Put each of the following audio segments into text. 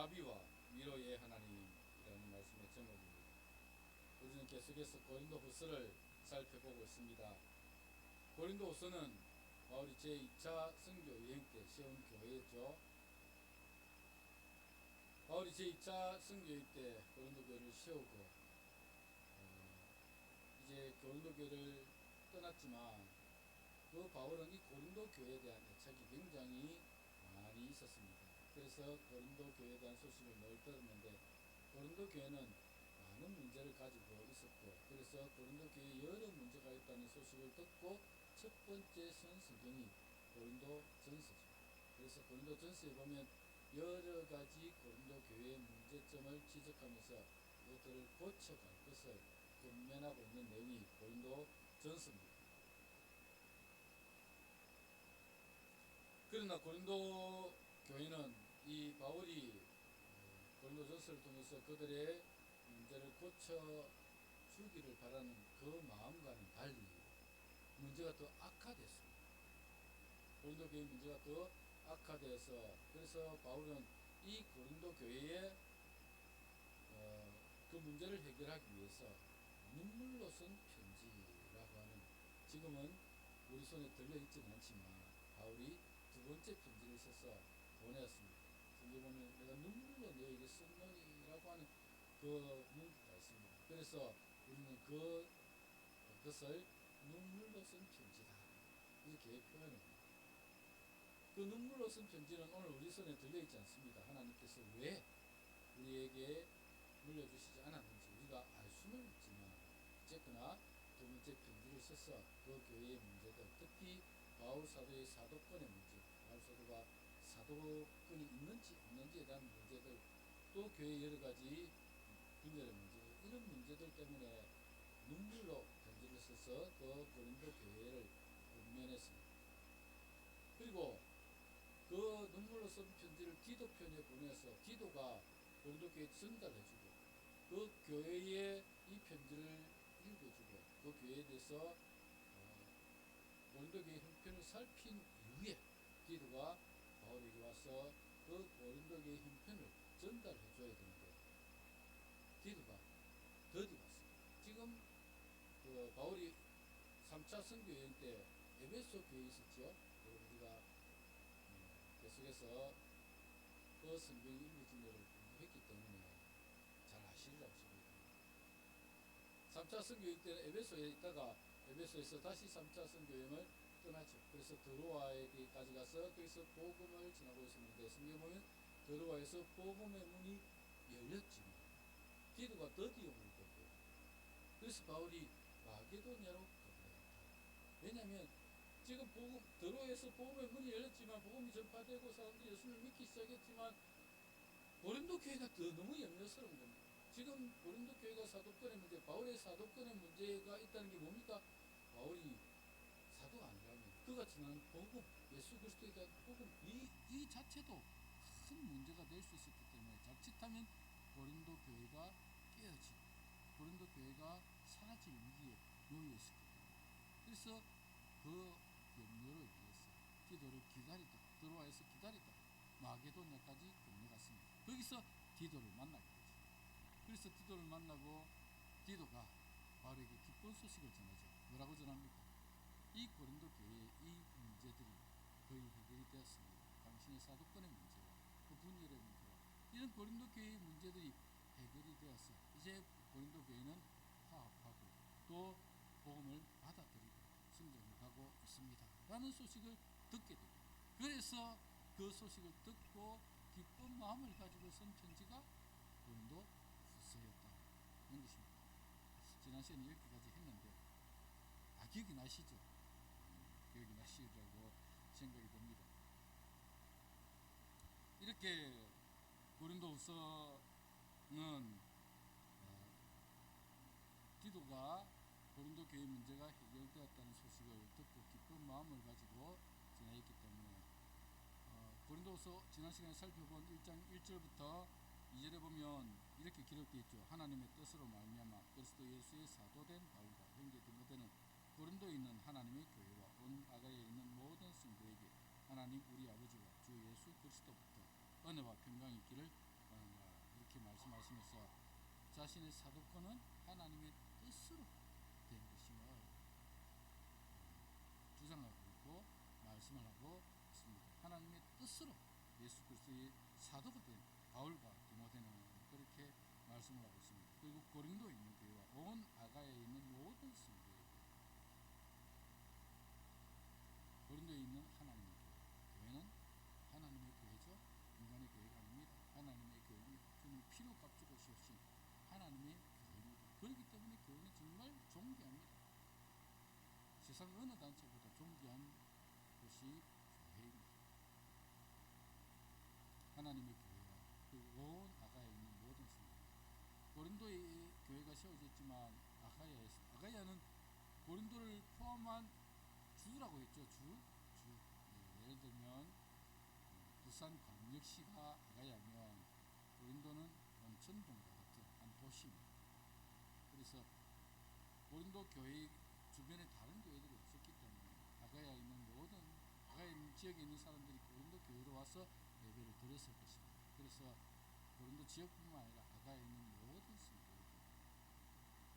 자비와 위로의 하나님이라는 말씀의 제목입니다. 우리는 계속해서 고린도후서를 살펴보고 있습니다. 고린도후서는 바울이 제2차 선교 여행 때 세운 교회였죠. 바울이 제2차 선교 여행 때 고린도 교회를 세우고 이제 고린도 교회를 떠났지만 그 바울은 이 고린도 교회에 대한 애착이 굉장히 많이 있었습니다. 그래서 고린도 교회에 대한 소식을 늘 들었는데 고린도 교회는 많은 문제를 가지고 있었고, 그래서 고린도 교회에 여러 문제가 있다는 소식을 듣고 첫 번째 성경이 고린도 전서죠. 그래서 고린도 전서에 보면 여러 가지 고린도 교회의 문제점을 지적하면서 이것들을 고쳐갈 것을 권면하고 있는 내용이 고린도 전서입니다. 그러나 고린도 교회는 이 바울이 고린도 전서를 통해서 그들의 문제를 고쳐주기를 바라는 그 마음과는 달리 문제가 더 악화됐습니다. 고린도 교회의 문제가 더 악화되어서, 그래서 바울은 이 고린도 교회의 그 문제를 해결하기 위해서 눈물로 쓴 편지라고 하는, 지금은 우리 손에 들려있지는 않지만 바울이 두 번째 편지를 써서 보내었습니다. 성경에 보면 내가 눈물로 너에게 썼노니라고 하는 그 문구가 있습니다. 그래서 우리는 그것을 눈물로 쓴 편지다 이렇게 표현합니다. 그 눈물로 쓴 편지는 오늘 우리 손에 들려있지 않습니다. 하나님께서 왜 우리에게 물려주시지 않았는지 우리가 알 수는 없지만, 어쨌거나 두 번째 편지를 써서 그 교회의 문제들, 특히 바울 사도의 사도권의 문제, 바울 사도가 사도권이 있는지 없는지에 대한 문제들, 또 교회의 여러 가지 분열의 문제, 이런 문제들 때문에 눈물로 편지를 써서 그 고린도 교회를 권면했습니다. 그리고 그 눈물로 쓴 편지를 디도 편에 보내서 디도가 고린도 교회에 전달해주고, 그 교회에 이 편지를 읽어주고, 그 교회에 대해서 고린도 교회 형편을 살핀 이후에 디도가 바울에게 와서 그 고린도 교회 형편을 전달해줘야 되는데 디도가 더디 왔습니다. 지금 그 바울이 3차 선교 여행 때 에베소 교회에 있었죠. 우리가 계속해서 그 성경 읽어진 것을 공부했기 때문에 잘 아시리라고 생각합니다. 3차 선교여행 때는 에베소에 있다가 에베소에서 다시 3차 선교여행을 떠나죠. 그래서 드로아에까지 가서 거기서 복음을 전하고 있었는데, 성경에 보면 드로아에서 복음의 문이 열렸지만 디도가 더디움을 겪고, 그래서 바울이 마게도냐로 가버렸다. 왜냐하면 지금 드로아에서 복음의 문이 열렸지만 복음이 전파되고 사람들이 예수를 믿기 시작했지만 고린도 교회가 더 너무 염려스러운 겁니다. 지금 고린도 교회가 사도권의 문제, 바울의 사도권의 문제가 있다는 게 뭡니까? 바울이 사도가 아니라면 그가 전하는 복음, 예수 그리스도에 대한 복음, 이 자체도 큰 문제가 될 수 있었기 때문에 자칫하면 고린도 교회가 깨어지고 고린도 교회가 사라질 위기에 놓여 있었기 때문에, 그래서 그 염려를 위해서 디도를 기다리다, 드로아에서 기다리다 마게도냐까지 건너갔습니다. 거기서 디도를 만나게 되죠. 그래서 디도를 만나고 디도가 바울에게 기쁜 소식을 전하죠. 뭐라고 전합니까? 이 고린도 교회의 이 문제들이 거의 해결이 되었습니다. 당신의 사도권의 문제와 그 분열의 문제와 이런 고린도 교회의 문제들이 해결이 되어서 이제 고린도 교회는 화합하고 또 복음을 받아들이고 성장해 가고 있습니다 라는 소식을 듣게 됩니다. 그래서 그 소식을 듣고 기쁜 마음을 가지고 쓴 편지가 고린도 후서였다는 것입니다. 지난 시간에 여기까지 했는데 기억이 나시죠? 기억이 나시리라고 생각이 듭니다. 이렇게 고린도 후서는 디도가 고린도 교회 문제가 해결되었다는 소식을 듣고 기쁜 마음을 가지고 지나했기 때문에 고린도후서 지난 시간에 살펴본 1장 1절부터 2절에 보면 이렇게 기록되어 있죠. 하나님의 뜻으로 말미암아 그리스도 예수의 사도된 바울과 형제 디모데는 고린도에 있는 하나님의 교회와 온 아가야에 있는 모든 성도에게 하나님 우리 아버지와 주 예수 그리스도부터 은혜와 평강이 있기를 이렇게 말씀하시면서 자신의 사도권은 하나님의 뜻으로 된 것임을 주장하고 있고 말씀을 하고 있습니다. 하나님의 뜻으로 예수 그리스도의 사도가 된 바울과 디모데는 그렇게 말씀을 하고 있습니다. 그리고 고린도에 있는 교회와 온 아가야에 있는 모든 성도에게, 고린도에 있는 하나님의 교회, 교회는 하나님의 교회죠. 인간의 교회가 아닙니다. 하나님의 교회입니다. 주님 피로 값주고 씌우신 하나님의 교회입니다. 그렇기 때문에 교회는 정말 존귀합니다. 세상 어느 단체보다 존귀한 것이 교회입니다. 하나님의 교회와 그리고 온 아가야에 있는 모든 성도, 고린도의 교회가 세워졌지만 아가야는 고린도를 포함한 주라고 했죠. 예를 들면 부산 광역시가 아가야면 고린도는 온천동과 같은 한 도시입니다. 그래서 고린도 교회 주변에 다른 교회들이 없었기 때문에 아가야 지역에 있는 사람들이 고린도 교회로 와서 예배를 드렸을 것입니다. 그래서 고린도 지역뿐만 아니라 아가야에 있는 모든 성도에게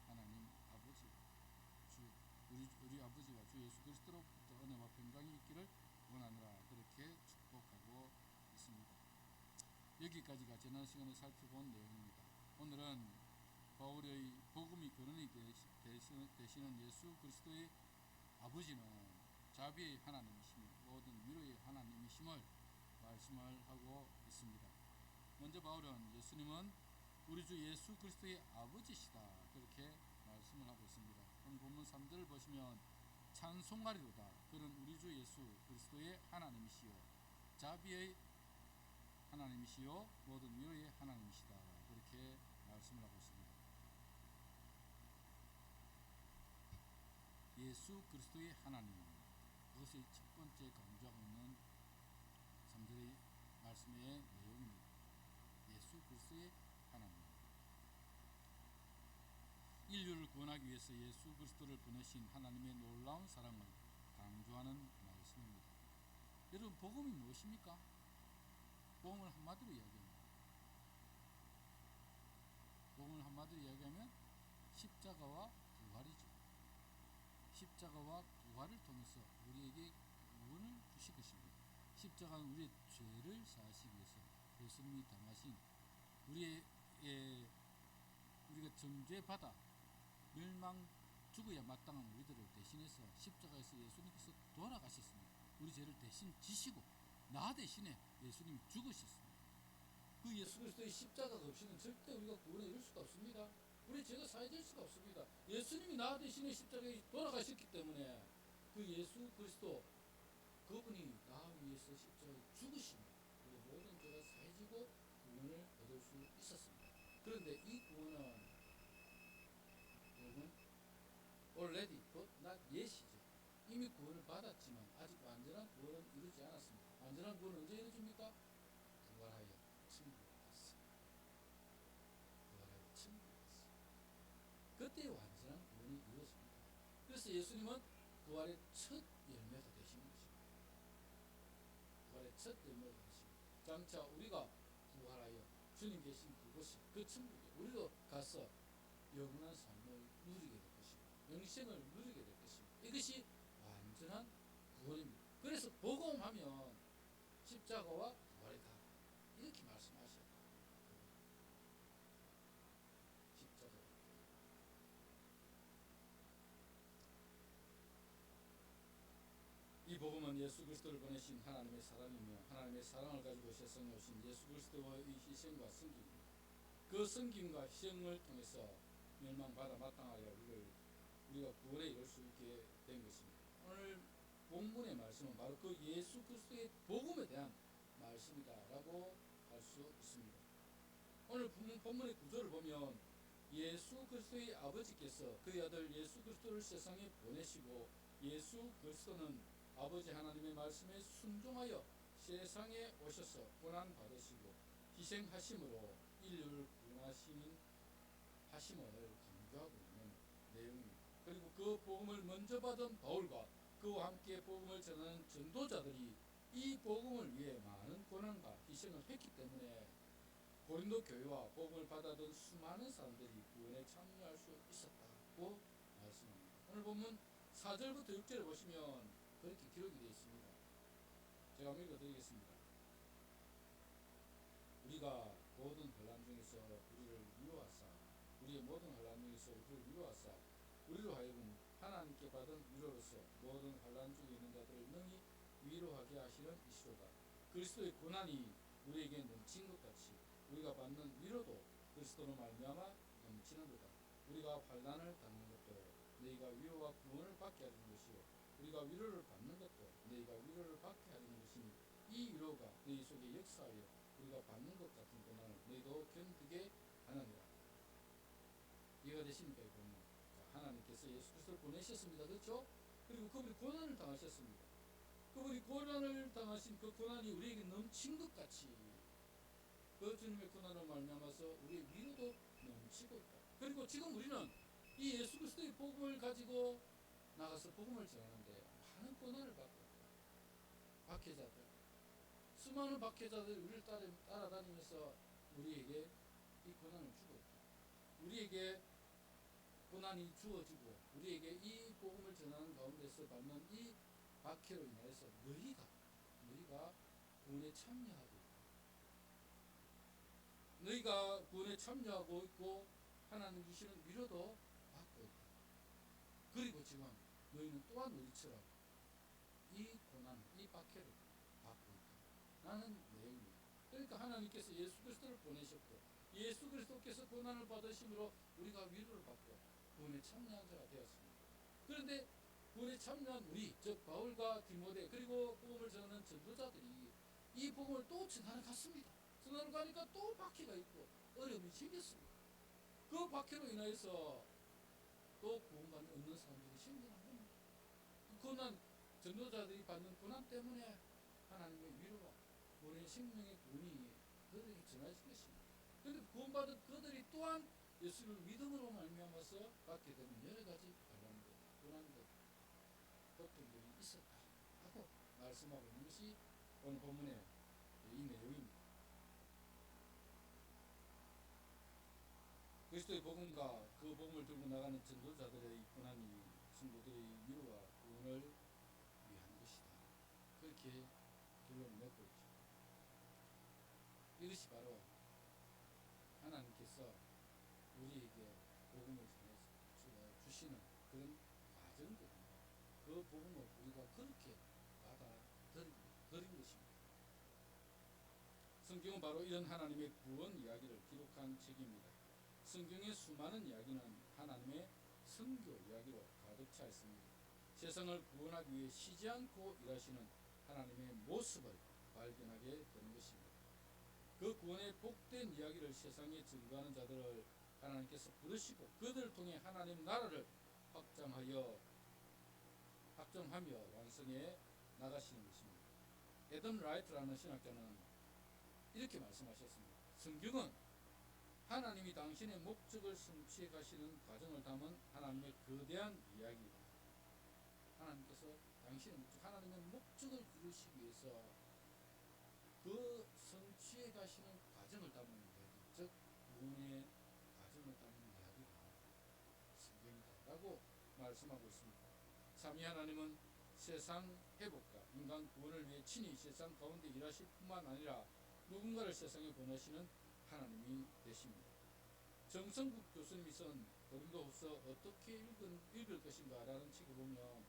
하나님 아버지, 우리 아버지와 주 예수 그리스도로부터 은혜와 평강이 있기를 원하노라 그렇게 축복하고 있습니다. 여기까지가 지난 시간에 살펴본 내용입니다. 오늘은 바울의 복음이 근원이 되시는 예수 그리스도의 아버지는 자비의 하나님이시며 모든 위로의 하나님이심을 말씀을 하고 있습니다. 먼저 바울은 예수님은 우리 주 예수 그리스도의 아버지시다 그렇게 말씀을 하고 있습니다. 오늘 본문 3절을 보시면 찬송하리로다 그는 우리 주 예수 그리스도의 하나님이시요 자비의 하나님이시요 모든 위로의 하나님이시다 그렇게 말씀을 하고 있습니다. 예수 그리스도의 하나님, 그것이 첫 번째 강조하고 있는 3절의 말씀의 내용입니다. 예수 그리스도의 하나님, 인류를 구원하기 위해서 예수 그리스도를 보내신 하나님의 놀라운 사랑을 강조하는 말씀입니다. 여러분, 복음이 무엇입니까? 복음을 한마디로 이야기합니다. 복음을 한마디로 이야기하면 십자가와 부활이죠. 십자가와 부활을 통해서 우리에게 구원을 주실 것입니다. 십자가는 우리의 죄를 사하시기 위해서 예수님이 당하신 우리가 정죄받아 멸망 죽어야 마땅한 우리들을 대신해서 십자가에서 예수님께서 돌아가셨습니다. 우리 죄를 대신 지시고 나 대신에 예수님이 죽으셨습니다. 그 예수 그리스도의 십자가가 없이는 절대 우리가 구원에 이룰 수가 없습니다. 우리 죄가 사해질 수가 없습니다. 예수님이 나 대신에 십자가에 돌아가셨기 때문에 그 예수 그리스도 그분이 나 위해서 십자가에 죽으시면 우리 모든 죄가 사해지고 구원을 얻을 수 있었습니다. 그런데 이 구원은 already but not yet이죠. 이미 구원을 받았지만 아직 완전한 구원은 이루지 않았습니다. 완전한 구원은 언제 이루어집니까? 부활하여 천국에 갔습니다. 부활하여 천국에 갔습니다. 그때 완전한 구원이 이루어집니다. 그래서 예수님은 부활의 첫 열매가 되시는 것입니다. 부활의 첫 열매가 되십니다. 장차 우리가 부활하여 주님 계신 그곳이 그 천국에 우리도 가서 영원한 삶을 누리게 될 것입니다. 영생을 누리게 될 것입니다. 이것이 완전한 구원입니다. 그래서 복음하면 십자가와 부활이다 이렇게 말씀하셔요. 십자가. 이 복음은 예수 그리스도를 보내신 하나님의 사랑이며 하나님의 사랑을 가지고 세상에 오신 예수 그리스도의 희생과 섬김입니다. 그 섬김과 희생을 통해서 멸망받아 마땅하여 우리가 구원에 이룰 수 있게 된 것입니다. 오늘 본문의 말씀은 바로 그 예수 그리스도의 복음에 대한 말씀이다라고 할 수 있습니다. 오늘 본문의 구절을 보면 예수 그리스도의 아버지께서 그의 아들 예수 그리스도를 세상에 보내시고 예수 그리스도는 아버지 하나님의 말씀에 순종하여 세상에 오셔서 고난 받으시고 희생하심으로 인류를 구원하시는 하심을 강조하고 있는 내용입니다. 그리고 그 복음을 먼저 받은 바울과 그와 함께 복음을 전하는 전도자들이 이 복음을 위해 많은 고난과 희생을 했기 때문에 고린도 교회와 복음을 받아든 수많은 사람들이 구원에 참여할 수 있었다고 말씀합니다. 오늘 본문 4절부터 6절에 보시면 그렇게 기록이 되어 있습니다. 제가 한번 읽어드리겠습니다. 우리가 모든 환난 중에서 우리를 위로하사 우리의 모든 환난 중에서 우리를 위로하사 우리로 하여금 하나님께 받은 위로로서 모든 환난 중에 있는 자들을 능히 위로하게 하시는 이시로다. 그리스도의 고난이 우리에게 넘친 것 같이 우리가 받는 위로도 그리스도로 말미암아 넘치는도다. 우리가 환난을 당하는 것도 너희가 위로와 구원을 받게 하려는 것이요 우리가 위로를 받는 것도 너희가 위로를 받게 하려는 것이니 이 위로가 너희 속에 역사하여 우리가 받는 것 같은 고난을 너희도 견디게 하느니라. 이해가 되십니까? 이 본문. 하나님께서 예수 그리스도를 보내셨습니다. 그렇죠? 그리고 그분이 고난을 당하셨습니다. 그분이 고난을 당하신 그 고난이 우리에게 넘친 것 같이 그 주님의 고난을 말미암아서 우리의 위로도 넘치고 있다. 그리고 지금 우리는 이 예수 그리스도의 복음을 가지고 나가서 복음을 전하는데 많은 고난을 받고 박해자들, 수많은 박해자들이 우리를 따라다니면서 우리에게 이 고난을 주고 있다. 우리에게 고난이 주어지고 우리에게 이 복음을 전하는 가운데서 받는 이 박해로 인해서 너희가 구원에 참여하고 있다. 너희가 구원에 참여하고 있고 하나님 주시는 위로도 받고 있다. 그리고 지금 너희는 또한 우리처럼 이 고난, 이 박해를 받고 있다. 라는 내용입니다. 그러니까 하나님께서 예수 그리스도를 보내셨고 예수 그리스도께서 고난을 받으심으로 우리가 위로를 받고 구원에 참여한 자가 되었습니다. 그런데 구원에 참여한 우리, 즉 바울과 디모데 그리고 복음을 전하는 전도자들이 이 복음을 또 전하러 갔습니다. 전하러 가니까 또 박해가 있고 어려움이 생겼습니다. 그 박해로 인하여서 또 구원받는 없는 사람들이 생겨난 겁니다. 고난, 전도자들이 받는 고난 때문에 하나님의 위로와 구원의 생명의 구원이 그들에게 전해진 것입니다. 그런데 구원받은 그들이 또한 예수를 믿음으로 말미암아서 받게 되는 여러 가지 환난들, 고난들, 고통들이 있었다 하고 말씀하고 있는 것이 오늘 본문의 이 내용입니다. 그리스도의 복음과 그 복음을 들고 나가는 전도자들의 고난이 성도들의 위로와 구원을 위한 것이다. 그렇게 결론을 맺고 있죠. 이것이 바로 하나님께서 우리에게 복음을 주시는 그런 과정들입니다. 그 복음을 우리가 그렇게 받아들인 것입니다. 성경은 바로 이런 하나님의 구원 이야기를 기록한 책입니다. 성경의 수많은 이야기는 하나님의 선교 이야기로 가득 차 있습니다. 세상을 구원하기 위해 쉬지 않고 일하시는 하나님의 모습을 발견하게 되는 것입니다. 그 구원의 복된 이야기를 세상에 증거하는 자들을 하나님께서 부르시고 그들을 통해 하나님 나라를 확장하며 완성해 나가시는 것입니다. 에덤 라이트라는 신학자는 이렇게 말씀하셨습니다. 성경은 하나님이 당신의 목적을 성취해 가시는 과정을 담은 하나님의 거대한 이야기이다. 하나님께서 당신의 하나님의 목적을 이루시기 위해서 그 성취해 가시는 과정을 담은 이야기, 즉 구원의 과정을 담은 이야기가 성경이다라고 말씀하고 있습니다. 삼위 하나님은 세상 회복과 인간 구원을 위해 친히 세상 가운데 일하실 뿐만 아니라 누군가를 세상에 보내시는 하나님이 되십니다. 정성국 교수님이 쓴 고린도후서 어떻게 읽을 것인가 라는 책을 보면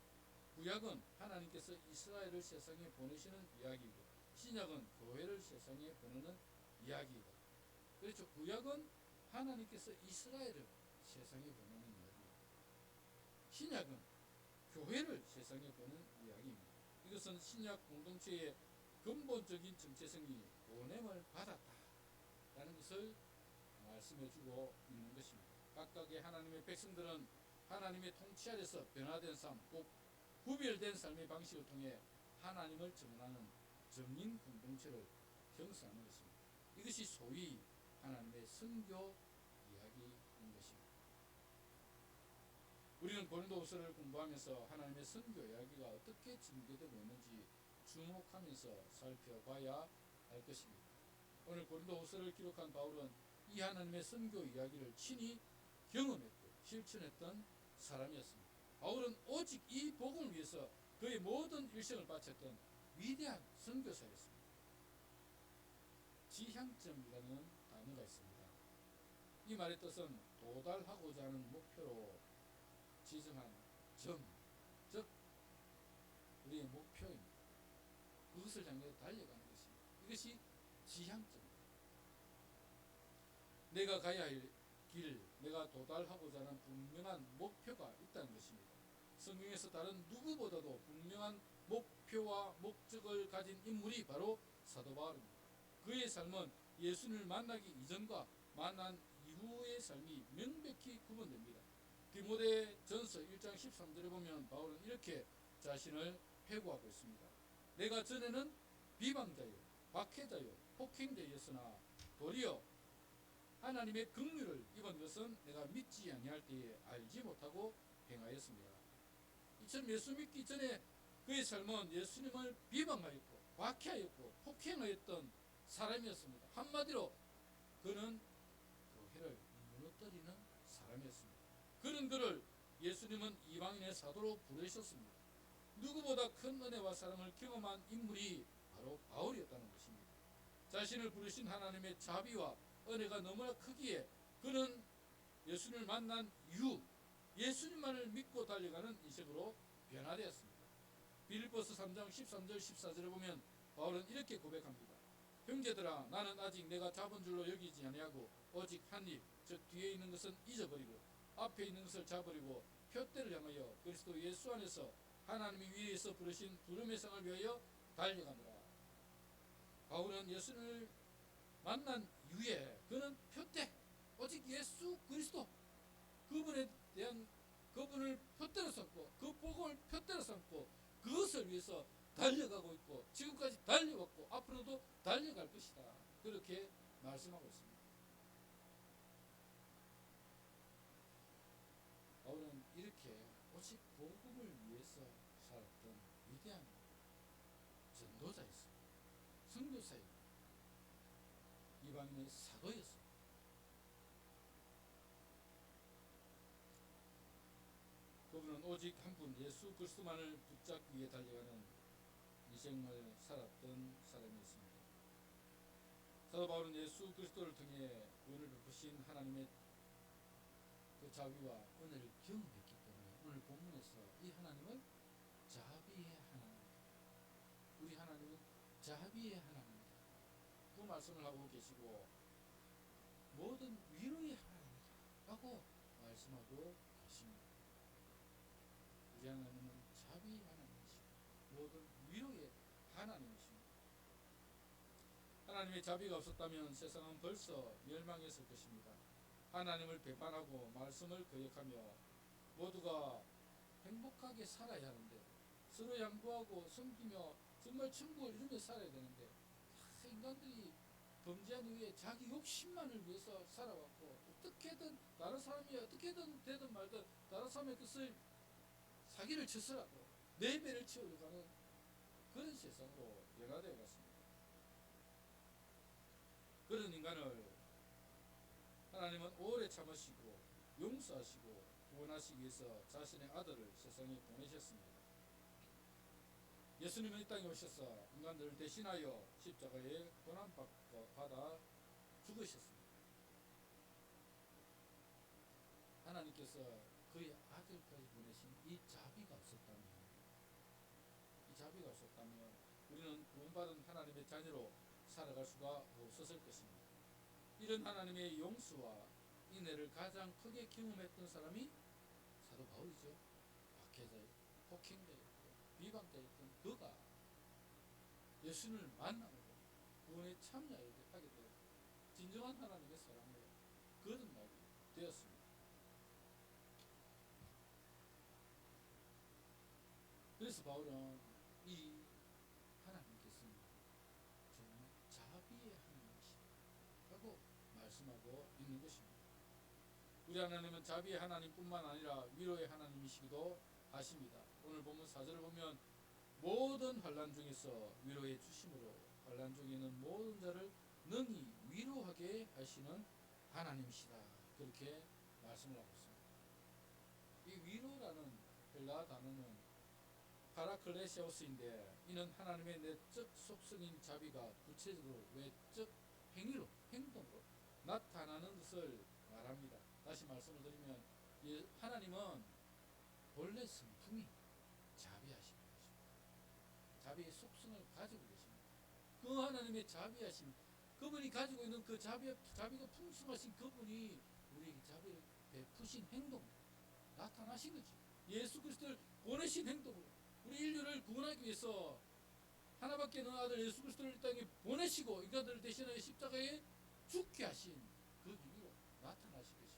구약은 하나님께서 이스라엘을 세상에 보내시는 이야기이고 신약은 교회를 세상에 보내는 이야기이다. 그렇죠. 구약은 하나님께서 이스라엘을 세상에 보내는 이야기입니다. 신약은 교회를 세상에 보내는 이야기입니다. 이것은 신약 공동체의 근본적인 정체성이 보냄을 받았다라는 것을 말씀해주고 있는 것입니다. 각각의 하나님의 백성들은 하나님의 통치 아래서 변화된 삶, 꼭 구별된 삶의 방식을 통해 하나님을 전하는 정인 공동체를 형성하는 것입니다. 이것이 소위 하나님의 선교 이야기인 것입니다. 우리는 고린도후서를 공부하면서 하나님의 선교 이야기가 어떻게 전개되고 있는지 주목하면서 살펴봐야 할 것입니다. 오늘 고린도후서를 기록한 바울은 이 하나님의 선교 이야기를 친히 경험했고 실천했던 사람이었습니다. 바울은 오직 이 복음을 위해서 그의 모든 일생을 바쳤던 위대한 선교사였습니다. 지향점이라는 단어가 있습니다. 이 말의 뜻은 도달하고자 하는 목표로 지정한 점, 즉 우리의 목표입니다. 그것을 향해 달려가는 것입니다. 이것이 지향점입니다. 내가 가야 할 길, 내가 도달하고자 하는 분명한 목표가 있다는 것입니다. 성경에서 다른 누구보다도 분명한 목표와 목적을 가진 인물이 바로 사도 바울입니다. 그의 삶은 예수님을 만나기 이전과 만난 이후의 삶이 명백히 구분됩니다. 디모데전서 1장 13절에 보면 바울은 이렇게 자신을 회고하고 있습니다. 내가 전에는 비방자요, 박해자요, 폭행자였으나 도리어 하나님의 긍휼을 입은 것은 내가 믿지 아니할 때에 알지 못하고 행하였습니다. 이처럼 예수 믿기 전에 그의 삶은 예수님을 비방하였고 박해하였고 폭행하였던 사람이었습니다. 한마디로 그는 교회를 무너뜨리는 사람이었습니다. 그런 그를 예수님은 이방인의 사도로 부르셨습니다. 누구보다 큰 은혜와 사랑을 경험한 인물이 바로 바울이었다는 것입니다. 자신을 부르신 하나님의 자비와 은혜가 너무나 크기에 그는 예수님을 만난 이후 예수님만을 믿고 달려가는 인생으로 변화되었습니다. 빌립보서 3장 13절 14절에 보면 바울은 이렇게 고백합니다. 형제들아, 나는 아직 내가 잡은 줄로 여기지 아니하고 오직 한 입, 즉 뒤에 있는 것은 잊어버리고 앞에 있는 것을 잡으려고 표대를 향하여 그리스도 예수 안에서 하나님이 위에서 부르신 부름의 상을 위하여 달려가노라. 바울은 예수를 만난 이후에 그는 표대, 오직 예수 그리스도 그분에 대한 그분을 표대로 삼고 그 복음을 표대로 삼고 그것을 위해서 달려가고 있고 지금까지 달려왔고 앞으로도 달려갈 것이다. 그렇게 말씀하고 있습니다. 바울은 이렇게 오직 복음을 위해서 살았던 위대한 전도자였습니다. 선교사였습니다. 이방인의 사도였습니다. 그분은 오직 한 분 예수 그리스도만을 붙잡기 위해 달려가는 인생을 살았던 사람이었습니다. 사도 바울은 예수 그리스도를 통해 우리를 베푸신 하나님의 그 자비와 은혜를 경험했기 때문에 오늘 본문에서 이 하나님은 자비의 하나님입니다. 우리 하나님은 자비의 하나님입니다. 그 말씀을 하고 계시고 모든 위로의 하나님이라고 말씀하고 계십니다. 우리 하나님은 자비의 하나님이시고 모든 위로의 하나님이십니다. 하나님의 자비가 없었다면 세상은 벌써 멸망했을 것입니다. 하나님을 배반하고 말씀을 거역하며 모두가 행복하게 살아야 하는데 서로 양보하고 섬기며 정말 천국을 이루며 살아야 되는데 인간들이 범죄한 이후에 자기 욕심만을 위해서 살아왔고 어떻게든 다른 사람이 어떻게든 되든 말든 다른 사람의 것을 사기를 쳐서라도 내 배를 채우려고 하는 그런 세상으로 변화되어 갔습니다. 그런 인간을 하나님은 오래 참으시고 용서하시고 구원하시기 위해서 자신의 아들을 세상에 보내셨습니다. 예수님은 이 땅에 오셔서 인간들을 대신하여 십자가에 고난받아 죽으셨습니다. 하나님께서 그의 아들까지 보내신 이 자비가 없었다면 우리는 구원받은 하나님의 자녀로 살아갈 수가 없었을 것입니다. 이런 하나님의 용서와 인애를 가장 크게 경험했던 사람이 사도 바울이죠. 박해자였고 폭행자였고 비방자였던 그가 예수님을 만남으로 구원에 참여하게 되었고 진정한 하나님의 사랑으로 거듭나게 되었습니다. 그래서 바울은 이 하나님께서는 정말 자비의 하나님이시라고 말씀하고 있는 것입니다. 우리 하나님은 자비의 하나님뿐만 아니라 위로의 하나님이시기도 하십니다. 오늘 본문 4절을 보면 모든 환난 중에서 위로해 주심으로 환난 중에 있는 모든 자를 능히 위로하게 하시는 하나님이시다. 그렇게 말씀을 하고 있습니다. 이 위로라는 헬라 단어는 파라클레시오스인데, 이는 하나님의 내적 속성인 자비가 구체적으로 외적 행위로, 행동으로 나타나는 것을 말합니다. 다시 말씀을 드리면 하나님은 본래 성품이 자비하신 분이십니다. 자비의 속성을 가지고 계십니다. 그 하나님의 자비하심, 그분이 가지고 있는 그 자비가 풍성하신 그분이 우리에게 자비를 베푸신 행동 나타나신 거지. 예수 그리스도를 보내신 행동으로 우리 인류를 구원하기 위해서 하나밖에 없는 아들 예수 그리스도를 이 땅에 보내시고 인간들을 대신하여 십자가에 죽게 하신 그 이유로 나타나신 것입니다.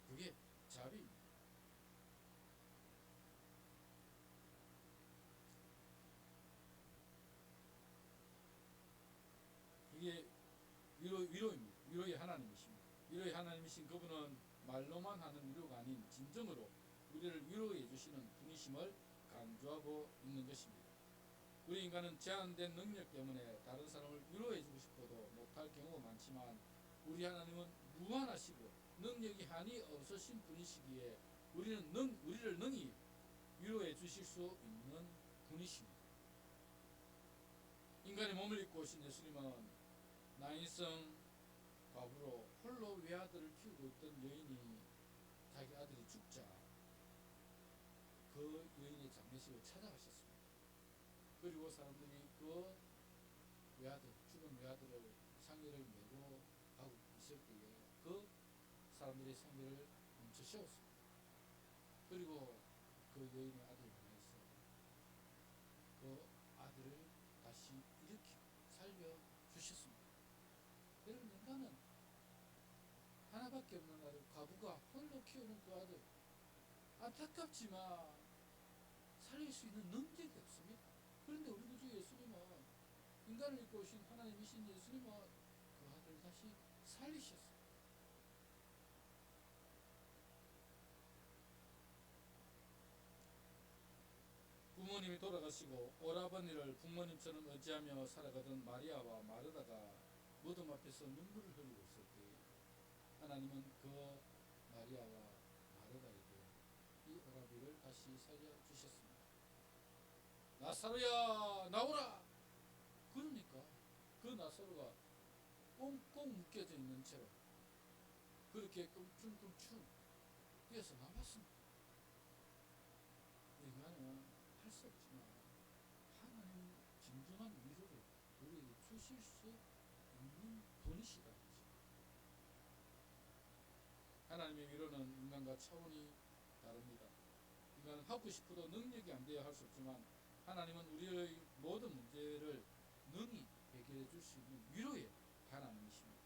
그게 자비입니다. 그게 위로입니다. 위로의 하나님이십니다. 위로의 하나님이신 그분은 말로만 하는 위로가 아닌 진정으로 우리를 위로해 주시는 분이심을 강조하고 있는 것입니다. 우리 인간은 제한된 능력 때문에 다른 사람을 위로해 주고 싶어도 못할 경우가 많지만, 우리 하나님은 무한하시고 능력이 한이 없으신 분이시기에 우리를 능히 위로해 주실 수 있는 분이십니다. 인간의 몸을 입고 오신 예수님은 나인성 과부로 홀로 외아들을 키우고 있던 여인이 자기 아들이 죽자 그 여인의 장례식을 찾아가셨습니다. 그리고 사람들이 그 죽은 외아들을 상의를 메고 가고 있을 때에 그 사람들의 상의를 멈춰 세웠습니다. 그리고 그 여인의 아들을 보내서 그 아들을 다시 일으키고 살려주셨습니다. 여러분, 인간은 하나밖에 없는 아들, 과부가 홀로 키우는 그 아들, 안타깝지만 살릴 수 있는 능력이 없습니다. 그런데 우리 구주 예수님은, 인간을 입고 오신 하나님이신 예수님은 그 아들을 다시 살리셨어요. 부모님이 돌아가시고 오라버니를 부모님처럼 의지하며 살아가던 마리아와 마르다가 무덤 앞에서 눈물을 흘리고 있을 때, 하나님은 그 마리아와 마르다에게 이 오라비를 다시 살려주셨습니다. 나사로야 나오라! 그러니까 그 나사로가 꽁꽁 묶여져 있는 채로 그렇게 끔충끔충 뛰어서 나왔습니다. 인간은 할 수 없지만 하나님 진정한 위로를 우리에게 주실 수 있는 분이시다. 하나님의 위로는 인간과 차원이 다릅니다. 인간은 하고 싶어도 능력이 안 되어 할 수 없지만, 하나님은 우리의 모든 문제를 능히 해결해 줄 수 있는 위로의 하나님이십니다.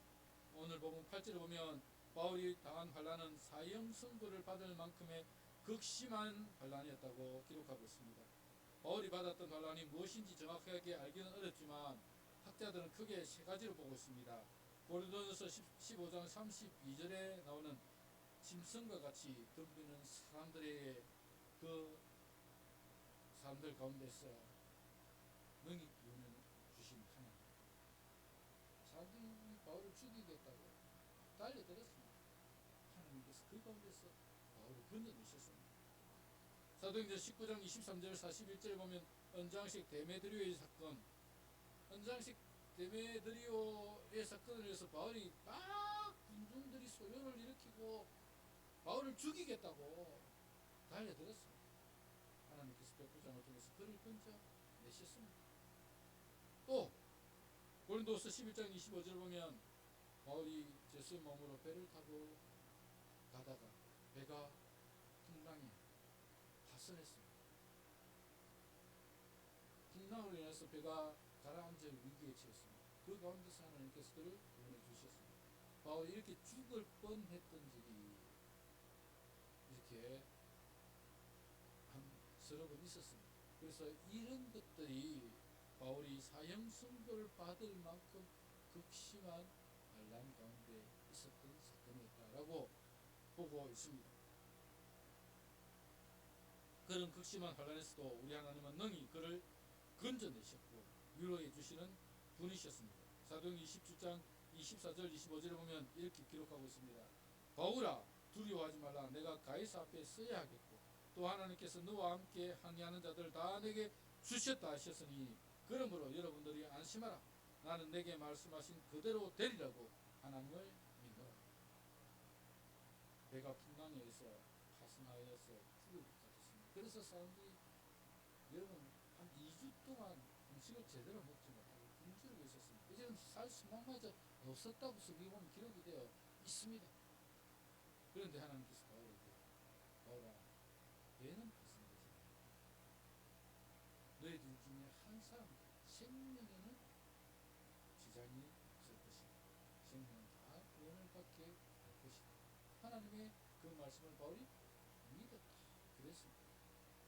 오늘 본문 8절에 보면 바울이 당한 환난은 사형 선고를 받을 만큼의 극심한 환난이었다고 기록하고 있습니다. 바울이 받았던 환난이 무엇인지 정확하게 알기는 어렵지만 학자들은 크게 세 가지로 보고 있습니다. 고린도전서 15장 32절에 나오는 짐승과 같이 덤비는 사람들의 그 사람들 가운데서 능히 구원해 주신 하나님, 사람들이 바울을 죽이겠다고 달려들었습니다. 하나님께서 그 가운데서 바울을 건져내셨습니다. 사도행전 19장 23절 41절에 보면 언장식 데메드리오의 사건, 언장식 데메드리오의 사건을 위해서 바울이 막 군중들이 소요를 일으키고 바울을 죽이겠다고 달려들었습니다. 하나님께서 백부장을 통해서 그를 건져내셨습니다. 또 고린도서 11장 25절을 보면 바울이 제수의 몸으로 배를 타고 가다가 배가 풍랑에 파손했습니다. 풍랑으로 인해서 배가 가라앉을 위기에 처했습니다. 그 가운데서 하나님께서 그를 구원해 주셨습니다. 바울이 이렇게 죽을 뻔했던 적이 이렇게 한 서너 번 있었습니다. 그래서 이런 것들이 바울이 사형 선고를 받을 만큼 극심한 환난 가운데 있었던 사건이었다라고 보고 있습니다. 그런 극심한 환난에서도 우리 하나님은 능히 그를 건져내셨고 위로해 주시는 분이셨습니다. 사도행 27장 24절 25절에 보면 이렇게 기록하고 있습니다. 바울아 두려워하지 말라. 내가 가이사 앞에 서야 하겠고 또 하나님께서 너와 함께 항의하는 자들 다 내게 주셨다 하셨으니 그러므로 여러분들이 안심하라. 나는 내게 말씀하신 그대로 되리라고 하나님을 믿노라. 배가 풍랑에서 파손하여서 죽을 것 같았습니다. 그래서 사람들이 여러분 한 2주 동안 음식을 제대로 먹지 못하고 굶주리고 있었습니다. 이제는 살 수만마저 없었다고 성경에 보면 기록이 되어 있습니다. 그런데 하나님께서 바울에게 바울아 배는 파손되지 너희들 중에 한 사람 생명에는 지장이 없을 것이다. 생명은 다 구원을 받게 할 것이다. 하나님의 그 말씀을 바울이 믿었다. 그랬습니다.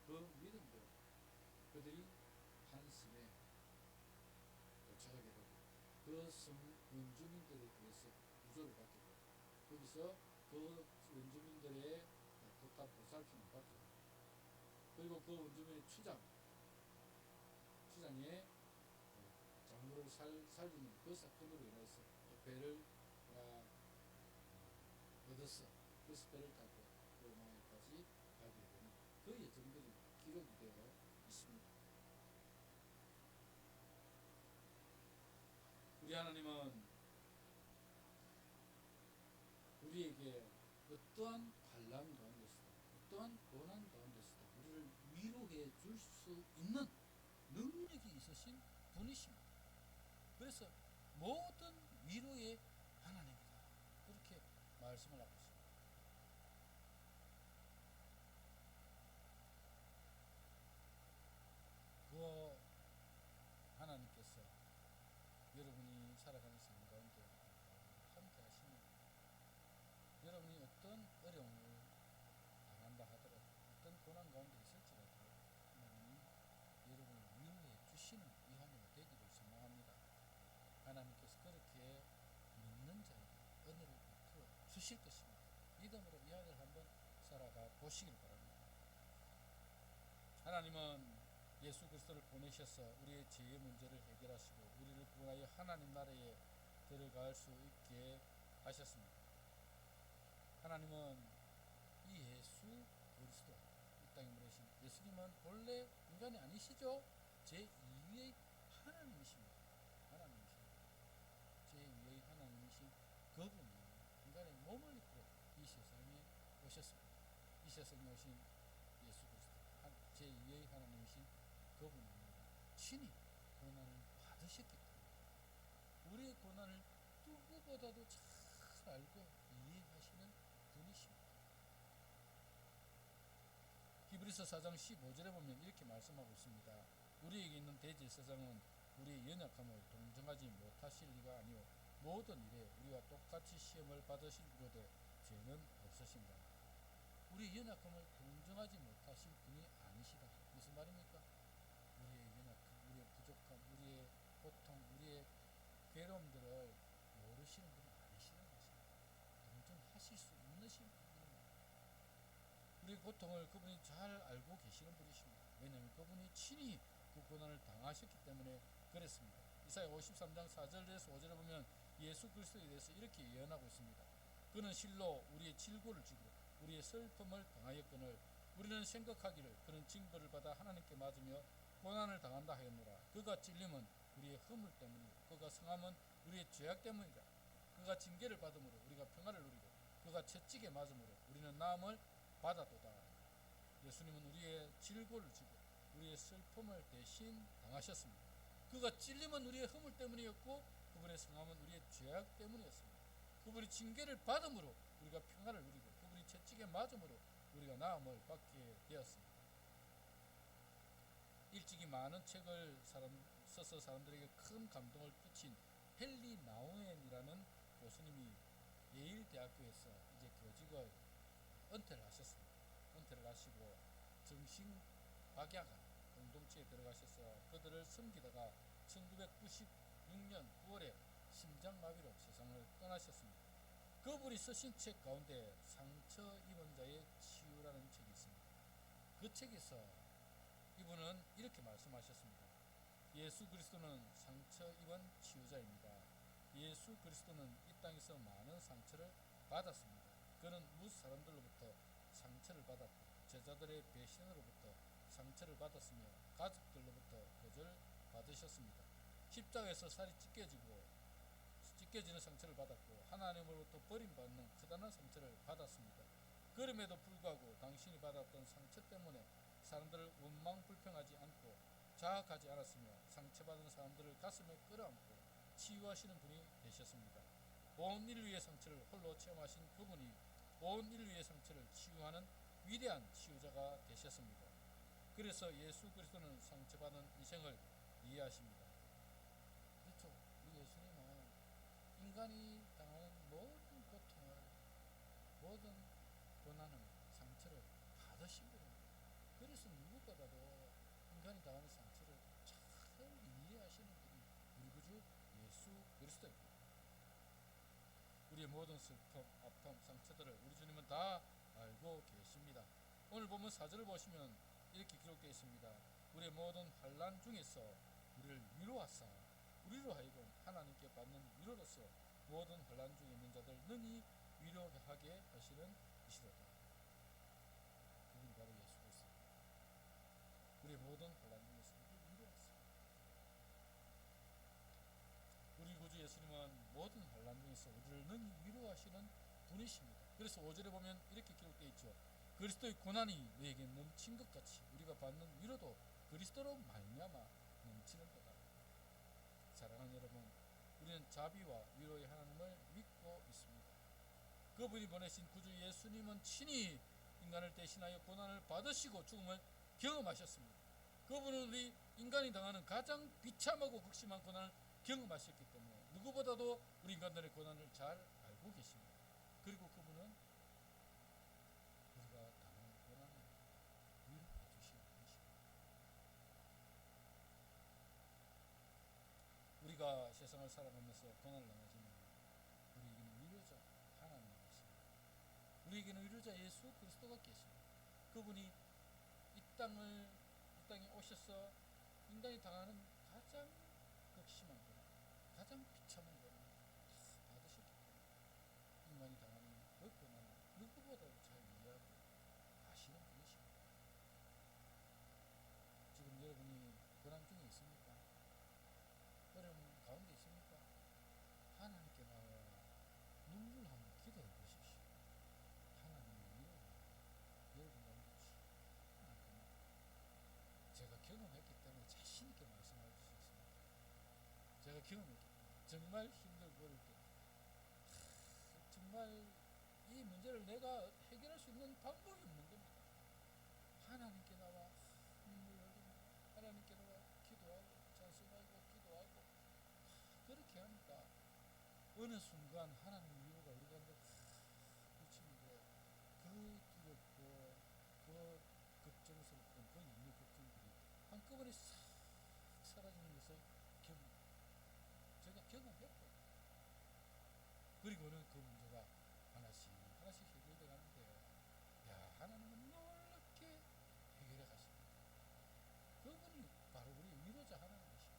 그 믿음대로 그들이 한 섬에 도착하게 되고 그 섬 원주민들에 의해서 구조를 받게 되고 거기서 그 원주민들의 뜻한 보살핌을 받게 됩니다. 그리고 그 원주민의 추장의 장로를 살리는 그 사건으로 인해서 배를 얻어서 그 배를 타고 로마에까지 가게 되는 그 여정들이 기록이 되어 있습니다. 우리 하나님은 우리에게 어떠한 환난 가운데서도 어떠한 고난 가운데서도 우리를 위로해 줄 수 있는 능력이 있으신 분이십니다. 그래서 모든 위로의 하나님이다. 그렇게 말씀을 하고 있습니다. 그 하나님께서 여러분이 살아가는 삶 가운데 함께 하시는 여러분이 어떤 어려움을 당한다 하더라도 어떤 고난 가운데 있을지라도 하나님이 여러분을 위로해 주시는 이 하나가 되기를 소망합니다. 하나님께서 그렇게 믿는 자에게 은혜를 베풀어 주실 것입니다. 믿음으로 이 하나를 한번 살아가 보시길 바랍니다. 하나님은 예수 그리스도를 보내셔서 우리의 죄의 문제를 해결하시고 우리를 구원하여 하나님 나라에 들어갈 수 있게 하셨습니다. 하나님은 이 예수 그리스도 이 땅에 보내신 예수님은 본래 인간이 아니시죠? 제2위의 하나님이십니다. 제2위의 하나님이신 그분이 인간의 몸을 입고 이 세상에 오셨습니다. 이 세상에 오신 예수 그리스도 제2위의 하나님이신 그분이 친히 고난을 받으셨기 때문에 우리의 고난을 누구보다도 잘 알고 이해하시는 분이십니다. 히브리서 4장 15절에 보면 이렇게 말씀하고 있습니다. 우리에게 있는 대제사장은 우리의 연약함을 동정하지 못하실 리가 아니오 모든 일에 우리와 똑같이 시험을 받으시려되 죄는 없으신다. 우리의 연약함을 동정하지 못하실 분이 아니시다. 무슨 말입니까? 우리의 연약함, 우리의 부족함, 우리의 고통, 우리의 괴로움들을 모르시는 분이 아니시는 것입니다. 동정하실 수 있는 분입니다. 우리의 고통을 그분이 잘 알고 계시는 분이십니다. 왜냐하면 그분이 친히 그 고난을 당하셨기 때문에 그랬습니다. 이사야 53장 4절에서 5절에 보면 예수 그리스도에 대해서 이렇게 예언하고 있습니다. 그는 실로 우리의 질고를 지고 우리의 슬픔을 당하였거늘 우리는 생각하기를 그는 징벌을 받아 하나님께 맞으며 고난을 당한다 하였노라. 그가 찔림은 우리의 허물 때문이요 그가 상함은 우리의 죄악 때문이라. 그가 징계를 받음으로 우리가 평안을 누리고 그가 채찍에 맞음으로 우리는 나음을 받았도다. 예수님은 우리의 질고를 지고 우리의 슬픔을 대신 당하셨습니다. 그가 찔림은 우리의 허물 때문이었고 그분의 상함은 우리의 죄악 때문이었습니다. 그분이 징계를 받음으로 우리가 평안을 누리고 그분이 채찍에 맞음으로 우리가 나음을 받게 되었습니다. 일찍이 많은 책을 써서 사람들에게 큰 감동을 끼친 헨리 나우엔이라는 교수님이 예일대학교에서 이제 교직을 은퇴를 하셨습니다. 은퇴를 하시고 정신박약한 공동체에 들어가셔서 그들을 섬기다가 1996년 9월에 심장마비로 세상을 떠나셨습니다. 그분이 쓰신 책 가운데 상처 입은 자의 치유라는 책이 있습니다. 그 책에서 이분은 이렇게 말씀하셨습니다. 예수 그리스도는 상처 입은 치유자입니다. 예수 그리스도는 이 땅에서 많은 상처를 받았습니다. 그는 무엇 사람들로부터 상처를 받았고 제자들의 배신으로부터 상처를 받았으며 가족들로부터 거절받으셨습니다. 십자가에서 살이 찢겨지는 상처를 받았고 하나님으로부터 버림받는 커다란 상처를 받았습니다. 그럼에도 불구하고 당신이 받았던 상처 때문에 사람들을 원망 불평하지 않고 자학하지 않았으며 상처받은 사람들을 가슴에 끌어안고 치유하시는 분이 되셨습니다. 온 인류의 상처를 홀로 체험하신 그분이 온 인류의 상처를 치유하는 위대한 치유자가 되셨습니다. 그래서 예수 그리스도는 상처받은 인생을 이해하십니다. 그렇죠. 우리 예수님은 인간이 당하는 모든 고통을, 모든 고난을, 상처를 받으신 분입니다. 그래서 누구보다도 인간이 당하는 상처를 잘 이해하시는 분이 우리 구주 예수 그리스도입니다. 우리의 모든 슬픔, 아픔, 상처들을 우리 주님은 다 알고 계십니다. 오늘 보면 4절을 보시면 이렇게 기록되어 있습니다. 우리의 모든 환난 중에서 우리를 위로하사 우리로 하여금 하나님께 받는 위로로서 모든 환난 중에 있는 자들 능히 위로하게 하시는 이시로다. 그분이 바로 예수 그리스도. 우리의 모든 환난 중에서 우리를 위로하사. 우리 구주 예수님은 모든 환난 중에서 우리를 능히 위로하시는 분이십니다. 그래서 5절에 보면 이렇게 기록되어 있죠. 그리스도의 고난이 너에게 넘친 것 같이 우리가 받는 위로도 그리스도로 말미암아 넘치는 거다. 사랑하는 여러분, 우리는 자비와 위로의 하나님을 믿고 있습니다. 그분이 보내신 구주 예수님은 친히 인간을 대신하여 고난을 받으시고 죽음을 경험하셨습니다. 그분은 우리 인간이 당하는 가장 비참하고 극심한 고난을 경험하셨기 때문에 누구보다도 우리 인간들의 고난을 잘 알고 계십니다. 그리고 그분은 우리가 당하는 고난을 위로해 주시는 분이십니다. 우리가 세상을 살아가면서 고난을 당하지만 우리에게는 위로자 하나님이 계십니다. 우리에게는 위로자 예수 그리스도가 계십니다. 그분이 이 땅에 오셔서 인간이 당하는 가장 극심한 고난, 가장 비참한 고난을 다 받으셨기 때문에 인간이 당하는 그 고난을 누구보다도 잘 이해하고 아시는 분이십니다. 지금 여러분이 고난 중에 있습니까? 어려움 가운데 있습니까? 하나님께 나와 눈물 한번 기도해 보십시오. 하나님의 위로 여러분 가운데 충분할 겁니다. 제가 경험했기 때문에 자신 있게 말씀할 수 있습니다. 제가 경험했기 때문에 정말 힘들고 어릴 때 정말 이 문제를 내가 해결할 수 있는 방법이 없는 겁니다. 하나님께 나와 눈물 흘리며 하나님께 나와 기도하고 찬송하고 기도하고 그렇게 하니까 어느 순간 하나님의 위로가 우리 가운데 그치는데 그 두렵고 그 걱정스럽던 그 인류 걱정들이 한꺼번에 싹 사라지는 것을 제가 경험했고, 그리고는 그 문제가 하나씩 해결돼 가는데, 야, 하나님은 놀랍게 해결해 가십니다. 그분이 바로 우리 위로자 하나님이십니다.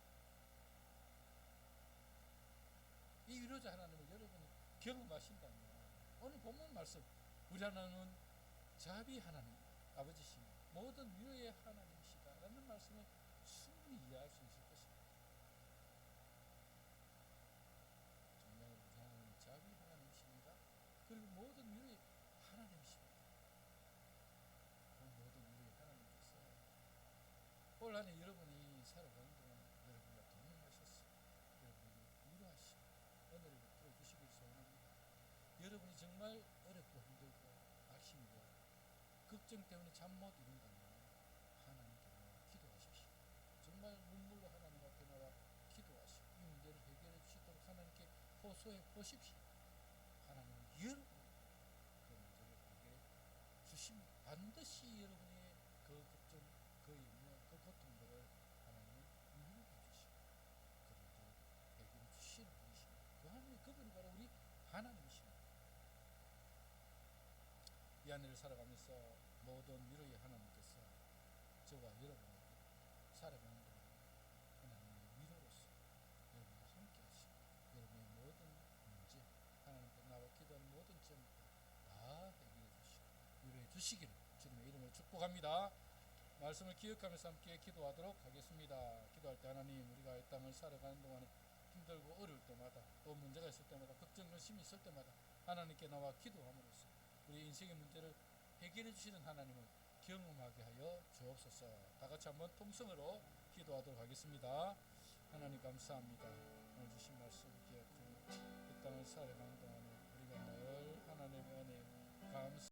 이 위로자 하나님을 여러분이 경험하신다면 오늘 본문 말씀, 우리 하나님은 자비 하나님 아버지시며 모든 위로의 하나님이시다라는 말씀을 충분히 이해할 수 있을 것입니다. 정말 우리 하나님은 자비 하나님이십니다. 그리고 모든 위로의 하나님이십니다. 그 모든 위로의 하나님께서 올 한해 여러분이 살아가는 동안 여러분과 동행하셔서 여러분을 위로하시고 은혜를 베풀어 주시길 소원합니다. 여러분이 정말 어렵고 힘들고 낙심이고 걱정 때문에 잠 못 이룬다면 하나님께 나와 기도하십시오. 정말 눈물로 하나님 앞에 나와 기도하시고 이 문제를 해결해 주시도록 하나님께 호소해 보십시오. 하나님은 여러분 그 문제를 해결해 주십니다. 반드시 여러분의 그 걱정, 그 염려, 그 고통들을 하나님은 위로해 주시고 그 문제를 해결해 주시는 분이십니다. 그 하나님, 그분이 바로 우리 하나님이십니다. 이 한 해를 살아가면서 모든 위로의 하나님께서 저와 여러분에게 살아가는 동안 하나님의 위로로서 여러분과 함께 하시고 여러분의 주시기를 주님의 이름으로 축복합니다. 말씀을 기억하면서 함께 기도하도록 하겠습니다. 기도할 때 하나님, 우리가 이 땅을 살아가는 동안에 힘들고 어려울 때마다, 또 문제가 있을 때마다, 걱정 의심이 있을 때마다 하나님께 나와 기도함으로써 우리 인생의 문제를 해결해 주시는 하나님을 경험하게 하여 주옵소서. 다 같이 한번 통성으로 기도하도록 하겠습니다. 하나님 감사합니다. 오늘 주신 말씀 기억하며 이 땅을 살아가는 동안에 우리가 늘 하나님의 은혜에 감사